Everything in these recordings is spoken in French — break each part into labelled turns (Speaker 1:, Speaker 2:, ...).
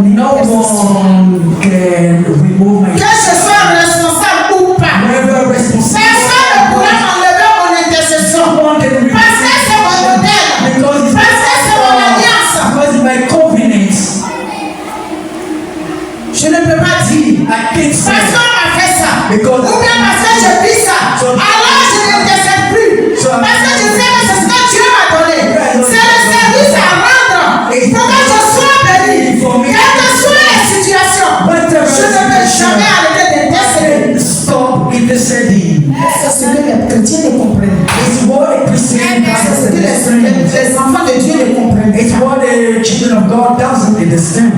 Speaker 1: No one can remove my
Speaker 2: Que je sois responsable ou pas.
Speaker 1: whoever responsible.
Speaker 2: Personne ne pourra enlever mon intercession. Parce que c'est mon modèle.
Speaker 1: Because
Speaker 2: Parce que c'est mon alliance.
Speaker 1: because it's my covenant.
Speaker 2: Je ne peux pas dire.
Speaker 1: I can't say
Speaker 2: Parce qu'on m'a fait ça.
Speaker 1: Because-
Speaker 2: Ou bien parce que je vis ça. Alors je n'intercède plus. Parce que je sais que c'est ce que Dieu m'a donné. C'est le service à rendre. Pour que je sois béni. Quelle que soient les situations. Je ne peux jamais arrêter d'intercéder.
Speaker 1: stop interceding.
Speaker 2: C'est ce que les chrétiens ne comprennent.
Speaker 1: It's what a Christian
Speaker 2: C'est ce que
Speaker 1: doesn't understand.
Speaker 2: les enfants de Dieu ne comprennent
Speaker 1: It's
Speaker 2: pas.
Speaker 1: what the children of God doesn't understand.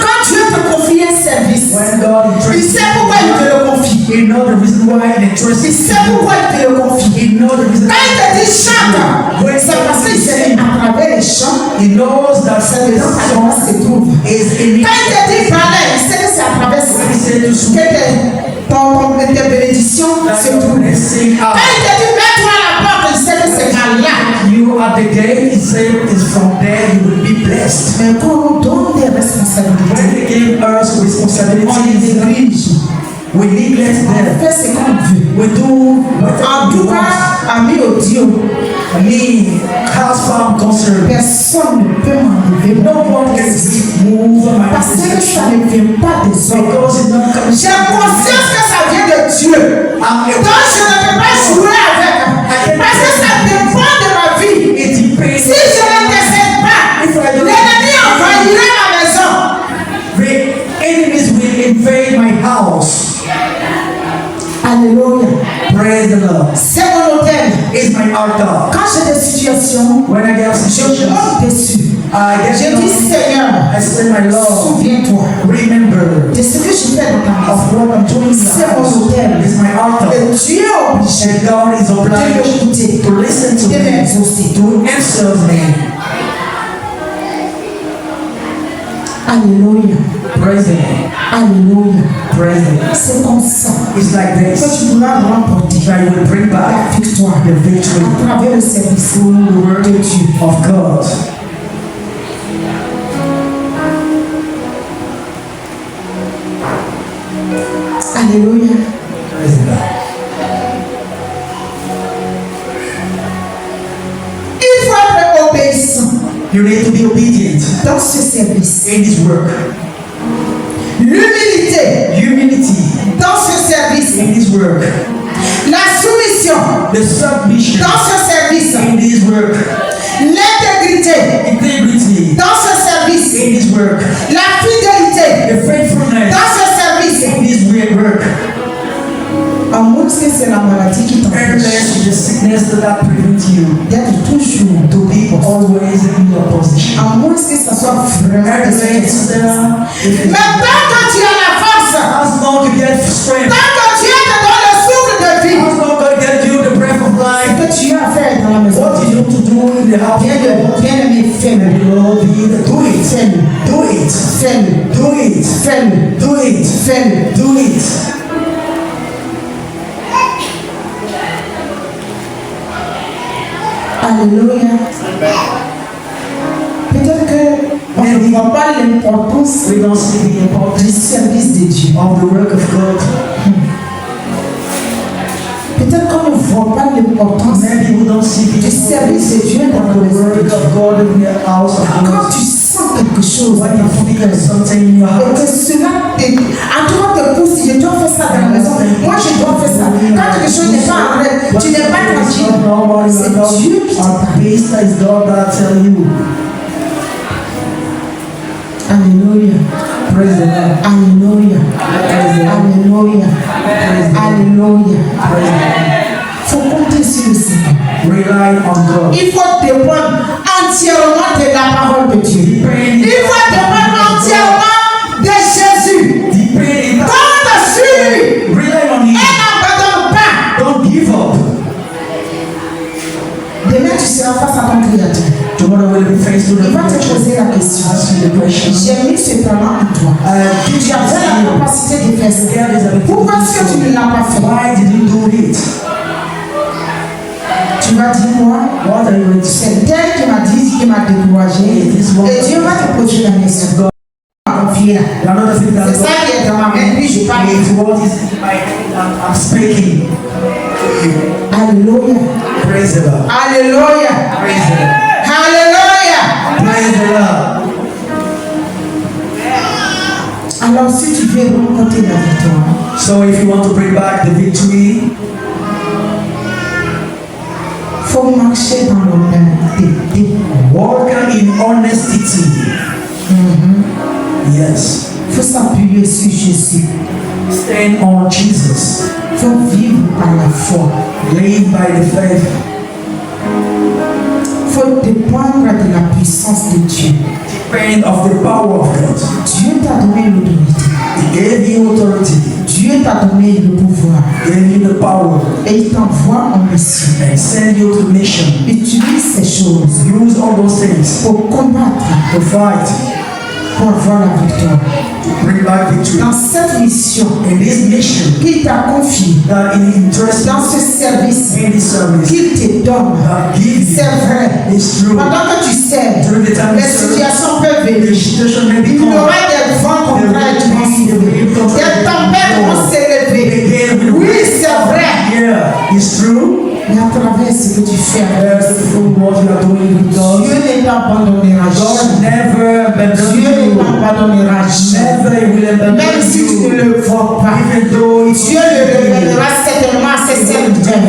Speaker 2: Quand Dieu te confie un service,
Speaker 1: When God
Speaker 2: il
Speaker 1: entrusts
Speaker 2: sait pourquoi il te le confie.
Speaker 1: you know the reason why he entrusts
Speaker 2: Il
Speaker 1: you.
Speaker 2: sait pourquoi il te le confie.
Speaker 1: You know the reason
Speaker 2: Quand il te dit chante, c'est parce qu'il sait à travers les chants,
Speaker 1: he knows that
Speaker 2: c'est dedans ta grâce se trouve.
Speaker 1: is in
Speaker 2: Quand il te dit parler, il sait que c'est à travers ça
Speaker 1: He said to
Speaker 2: que
Speaker 1: speak
Speaker 2: tes bénédictions se
Speaker 1: your
Speaker 2: trouvent.
Speaker 1: blessing
Speaker 2: Quand
Speaker 1: out.
Speaker 2: il te dit mets-toi à la porte, il sait que c'est par là.
Speaker 1: You at the gate, he said it's from there you will be blessed.
Speaker 2: Mais quand on donne des responsabilités,
Speaker 1: When he gave us
Speaker 2: on les
Speaker 1: responsibilities,
Speaker 2: néglige.
Speaker 1: we neglect
Speaker 2: On
Speaker 1: them.
Speaker 2: fait ce qu'on veut.
Speaker 1: We do
Speaker 2: En
Speaker 1: whatever
Speaker 2: tout
Speaker 1: we want.
Speaker 2: cas, ami audio,
Speaker 1: Me, as far I'm concerned,
Speaker 2: personne ne peut m'enlever
Speaker 1: no
Speaker 2: mon
Speaker 1: one can
Speaker 2: bénédiction.
Speaker 1: move my
Speaker 2: Parce que ça
Speaker 1: decision
Speaker 2: ne vient pas des hommes.
Speaker 1: because it's not coming
Speaker 2: J'ai conscience que ça vient de Dieu. Donc je ne peux pas jouer avec. Parce que ça dépend de ma vie.
Speaker 1: It depends.
Speaker 2: Si je n'intercède pas, l'ennemi envahira ma maison.
Speaker 1: The enemies will invade my house.
Speaker 2: Alléluia.
Speaker 1: Praise the Lord.
Speaker 2: C'est mon hôtel.
Speaker 1: It's my altar.
Speaker 2: Quand j'ai des situations,
Speaker 1: When I get
Speaker 2: je
Speaker 1: situations,
Speaker 2: monte dessus.
Speaker 1: I get
Speaker 2: Je dis Seigneur,
Speaker 1: I say, my Lord,
Speaker 2: souviens-toi
Speaker 1: remember
Speaker 2: de ce que je fais dans ta maison.
Speaker 1: of what I'm doing in the
Speaker 2: C'est mon
Speaker 1: house.
Speaker 2: hôtel.
Speaker 1: It's my altar.
Speaker 2: Et Dieu est obligé
Speaker 1: And God is
Speaker 2: de
Speaker 1: obliged
Speaker 2: m'écouter,
Speaker 1: to listen to
Speaker 2: de
Speaker 1: me,
Speaker 2: m'exaucer.
Speaker 1: to answer me.
Speaker 2: Alléluia.
Speaker 1: Praise the Lord.
Speaker 2: Alléluia.
Speaker 1: Praise the Lord.
Speaker 2: C'est comme ça
Speaker 1: It's like
Speaker 2: que
Speaker 1: this.
Speaker 2: tu pourras remporter
Speaker 1: That you will bring
Speaker 2: la
Speaker 1: back
Speaker 2: victoire
Speaker 1: the victory
Speaker 2: à travers le service
Speaker 1: through the word
Speaker 2: de Dieu.
Speaker 1: of God.
Speaker 2: Alléluia.
Speaker 1: Praise the Lord.
Speaker 2: Il faut être obéissant
Speaker 1: You need to be obedient
Speaker 2: dans ce service.
Speaker 1: in His work.
Speaker 2: L'humilité
Speaker 1: Humility
Speaker 2: dans ce service.
Speaker 1: in His work.
Speaker 2: La soumission
Speaker 1: The submission
Speaker 2: dans ce service.
Speaker 1: in His work.
Speaker 2: L'intégrité
Speaker 1: Integrity
Speaker 2: dans ce service.
Speaker 1: in His work.
Speaker 2: La fidélité
Speaker 1: The faithfulness
Speaker 2: dans ce service.
Speaker 1: in His work.
Speaker 2: À moins que c'est la maladie qui t'empêche
Speaker 1: Unless the sickness that prevents you
Speaker 2: d'être toujours
Speaker 1: to be always in your position.
Speaker 2: à moins que ça soit vraiment
Speaker 1: Unless
Speaker 2: mais tant que tu as la force,
Speaker 1: as long you get strength,
Speaker 2: tant que Dieu te donne le souffle de vie,
Speaker 1: as long God gives you the breath of life,
Speaker 2: ce que tu as à faire dans la maison,
Speaker 1: what you need to do in the house,
Speaker 2: bien-aimé, fais-le.
Speaker 1: Lord, do it,
Speaker 2: Fais-le.
Speaker 1: do it,
Speaker 2: Fais-le.
Speaker 1: do it,
Speaker 2: Fais-le.
Speaker 1: do it,
Speaker 2: Fais-le.
Speaker 1: do it.
Speaker 2: Alléluia. Peut-être que on ne voit pas l'importance
Speaker 1: We don't see the
Speaker 2: du
Speaker 1: importance
Speaker 2: service de Dieu.
Speaker 1: of the work of God.
Speaker 2: Peut-être qu'on ne voit pas l'importance
Speaker 1: Maybe we don't see the
Speaker 2: du service de Dieu dans
Speaker 1: of
Speaker 2: le
Speaker 1: the work
Speaker 2: maison.
Speaker 1: of God in the house of
Speaker 2: Quand
Speaker 1: God.
Speaker 2: tu sens quelque chose
Speaker 1: When you feel something in your
Speaker 2: et
Speaker 1: heart,
Speaker 2: que cela en toi te pousse, je dois faire ça dans la maison, moi je dois faire ça. Quand quelque chose n'est pas en règle, tu n'es pas tranquille. C'est Dieu qui te parle.
Speaker 1: Peace is God that tell you.
Speaker 2: Alléluia.
Speaker 1: Praise the Lord.
Speaker 2: Alléluia.
Speaker 1: Praise the Lord.
Speaker 2: Alléluia. Alléluia.
Speaker 1: Praise the
Speaker 2: Il faut compter sur le Seigneur.
Speaker 1: Lord. Rely on God.
Speaker 2: Il faut dépendre entièrement de la parole de Dieu. Il faut dépendre entièrement de Jésus.
Speaker 1: Depend
Speaker 2: Compte sur lui
Speaker 1: Rely on
Speaker 2: et
Speaker 1: Him.
Speaker 2: n'abandonne pas.
Speaker 1: Don't give up.
Speaker 2: Demain, tu seras face à ton Créateur.
Speaker 1: Tomorrow will be faced with
Speaker 2: Il va
Speaker 1: the
Speaker 2: te
Speaker 1: question.
Speaker 2: poser la question.
Speaker 1: Ask you the question.
Speaker 2: J'ai mis ce talent en toi. Tu avais la capacité de faire ça. Pourquoi est-ce que tu ne l'as pas fait?
Speaker 1: Why did you do it?
Speaker 2: Tu vas dire quoi?
Speaker 1: What are you going to say?
Speaker 2: C'est tel qui m'a dit, qui m'a découragé. Et Dieu va te poser la question. fier.
Speaker 1: You are not the thing that
Speaker 2: C'est ça qui est dans ma main, puis je parle.
Speaker 1: It's what is in my I'm speaking.
Speaker 2: Alléluia.
Speaker 1: Praise the Lord.
Speaker 2: Alléluia.
Speaker 1: Praise the Lord.
Speaker 2: Alléluia.
Speaker 1: Praise the Lord.
Speaker 2: Alors si tu veux remporter la victoire,
Speaker 1: So if you want to bring back the victory,
Speaker 2: faut marcher dans l'honnêteté.
Speaker 1: walk in honesty. Yes.
Speaker 2: Faut s'appuyer sur Jésus.
Speaker 1: Stand on Jesus.
Speaker 2: Faut vivre par la foi.
Speaker 1: Live by the faith.
Speaker 2: Faut dépendre de la puissance de Dieu.
Speaker 1: Depend of the power of God.
Speaker 2: Dieu t'a donné l'autorité.
Speaker 1: He gave you authority.
Speaker 2: Dieu t'a donné le pouvoir.
Speaker 1: He gave you the power.
Speaker 2: Et il t'envoie en mission.
Speaker 1: And send you to mission.
Speaker 2: Utilise ces choses
Speaker 1: Use all those things
Speaker 2: pour combattre,
Speaker 1: to fight,
Speaker 2: pour avoir la victoire.
Speaker 1: to bring back victory.
Speaker 2: Dans cette mission
Speaker 1: In this mission
Speaker 2: qu'il t'a confiée,
Speaker 1: that is interested
Speaker 2: dans ce service
Speaker 1: in this service,
Speaker 2: qu'il te donne,
Speaker 1: that give you
Speaker 2: c'est vrai.
Speaker 1: is true.
Speaker 2: Pendant que tu sers,
Speaker 1: During the time
Speaker 2: les
Speaker 1: you serve,
Speaker 2: situations peuvent venir.
Speaker 1: the situation may
Speaker 2: Il y
Speaker 1: become
Speaker 2: aura des vents contraires qui vont s'élever. Des tempêtes vont s'élever. Oui, c'est vrai.
Speaker 1: Yeah, it's true.
Speaker 2: Mais à travers ce que tu fais avec
Speaker 1: That's through what you are doing with God.
Speaker 2: Dieu ne t'abandonnera
Speaker 1: God
Speaker 2: jamais.
Speaker 1: never abandons
Speaker 2: Dieu ne
Speaker 1: you.
Speaker 2: t'abandonnera jamais.
Speaker 1: Never will abandon
Speaker 2: Même si tu ne
Speaker 1: you.
Speaker 2: le vois pas,
Speaker 1: Even though it's
Speaker 2: Dieu le révélera certainement à ses serviteurs.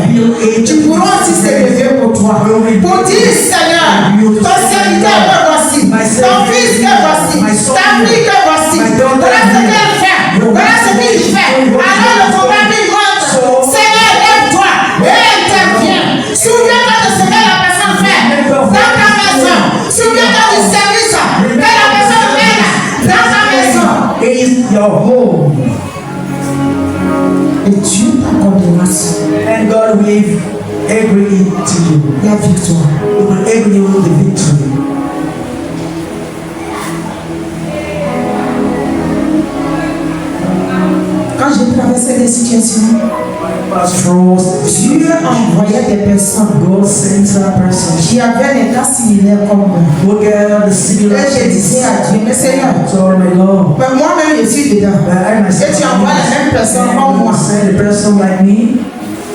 Speaker 2: Tu pourras aussi se lever pour toi. Pour dire, Seigneur, ton serviteur que voici, ton fils que voici, ta fille que voici. Voilà ce qu'elle fait. Voilà ce qu'il fait. Alors le combat lui montre. Seigneur, lève-toi et interviens. Souviens-toi de ce que la personne fait dans ta maison. Souviens-toi du service que la personne mène dans ta maison.
Speaker 1: is your home.
Speaker 2: Et Dieu t'accordera
Speaker 1: And God will agree to you.
Speaker 2: la victoire.
Speaker 1: He will agree with the victory.
Speaker 2: Quand j'ai traversé des situations,
Speaker 1: Pass through
Speaker 2: Dieu envoyait des personnes
Speaker 1: God sends a person
Speaker 2: qui avaient des cas similaires comme moi.
Speaker 1: who get the
Speaker 2: Et
Speaker 1: similar
Speaker 2: je disais à Dieu, mais Seigneur,
Speaker 1: So my Lord,
Speaker 2: mais moi-même je suis dedans.
Speaker 1: but I myself
Speaker 2: Et tu envoies la même personne comme moi.
Speaker 1: send a person like me,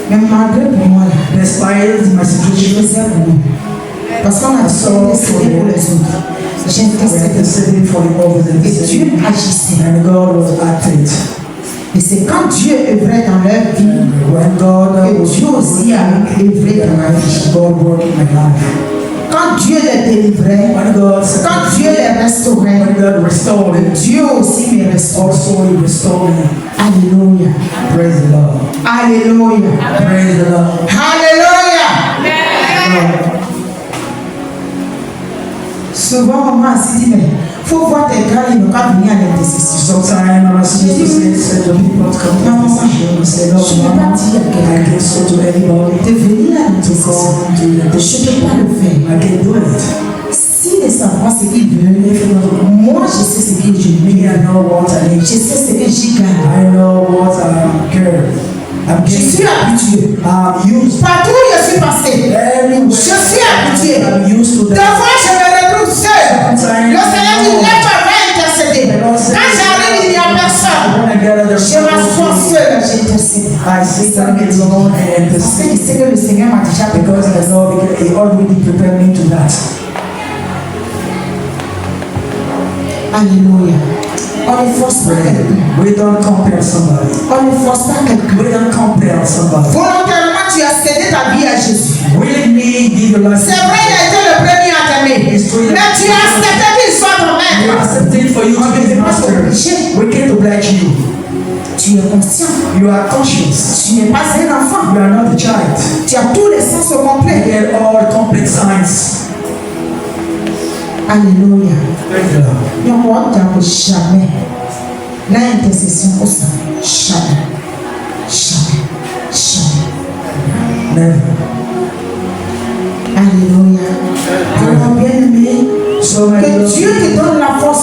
Speaker 2: Mais malgré pour moi, là,
Speaker 1: despite my
Speaker 2: je
Speaker 1: situation,
Speaker 2: faisais pour moi. Parce qu'on a intercédé pour les autres. J'ai
Speaker 1: we had to
Speaker 2: intercédé.
Speaker 1: send it for the others and
Speaker 2: Et Dieu agissait.
Speaker 1: and God was acting.
Speaker 2: Et c'est quand Dieu œuvrait dans leur vie
Speaker 1: When God
Speaker 2: que
Speaker 1: was
Speaker 2: Dieu aussi a œuvré dans ma vie.
Speaker 1: God worked in my life.
Speaker 2: Quand Dieu les délivrait,
Speaker 1: When God
Speaker 2: quand Dieu les restaurait,
Speaker 1: when God restored it,
Speaker 2: Dieu aussi me restaure.
Speaker 1: also He restored me.
Speaker 2: Alléluia.
Speaker 1: Praise the Lord.
Speaker 2: Alléluia.
Speaker 1: Praise the Lord.
Speaker 2: Alléluia. Souvent, on m'a dit, mais il faut voir tes gars, ils n'ont pas venir à l'intercession.
Speaker 1: Sometimes I'm supposed to say to people to come to
Speaker 2: No,
Speaker 1: the session and say, no,
Speaker 2: je ne peux pas dire à
Speaker 1: I
Speaker 2: quelqu'un
Speaker 1: can say to anybody
Speaker 2: de venir à
Speaker 1: to
Speaker 2: l'intercession.
Speaker 1: come to the
Speaker 2: Je ne peux pas le faire.
Speaker 1: I can do it.
Speaker 2: S'il veut savoir ce qu'il veut, moi je sais ce que je
Speaker 1: Me,
Speaker 2: veux.
Speaker 1: I know what I need.
Speaker 2: Je sais ce que j'y gagne.
Speaker 1: I know what I care. I'm
Speaker 2: Je suis habitué.
Speaker 1: used.
Speaker 2: Partout où je suis passé,
Speaker 1: Everywhere.
Speaker 2: je suis habitué.
Speaker 1: I'm used to
Speaker 2: Des
Speaker 1: that.
Speaker 2: fois, je me retrouve seul. Le Seigneur dit, lève-toi, va intercéder. Quand j'arrive, il n'y a personne.
Speaker 1: When I gather the
Speaker 2: Je m'assois seul, j'intercède.
Speaker 1: I sit down alone and
Speaker 2: Parce que je sais que le Seigneur m'a déjà
Speaker 1: because I know He already prepared me to that.
Speaker 2: Alléluia. On ne force pas quelqu'un.
Speaker 1: We don't compare somebody.
Speaker 2: On ne force pas quelqu'un.
Speaker 1: We don't compare somebody.
Speaker 2: Volontairement, tu as cédé ta vie à Jésus.
Speaker 1: Willingly give your life.
Speaker 2: C'est vrai, il a été le premier à t'aimer. Mais tu as accepté qu'il soit ton
Speaker 1: We
Speaker 2: maître.
Speaker 1: accepted for you to be the master. We can't oblige you.
Speaker 2: Tu es conscient.
Speaker 1: You are conscious.
Speaker 2: Tu n'es pas un enfant.
Speaker 1: You are not a child.
Speaker 2: Tu as tous les sens au
Speaker 1: You
Speaker 2: complet.
Speaker 1: get all complex signs.
Speaker 2: Alléluia.
Speaker 1: Praise the Lord.
Speaker 2: Donc, on ne jamais l'intercession pour ça. Jamais. Jamais. Jamais.
Speaker 1: Never.
Speaker 2: Alléluia. Alors, bien aimé,
Speaker 1: So my
Speaker 2: que
Speaker 1: Lord,
Speaker 2: Dieu te donne la force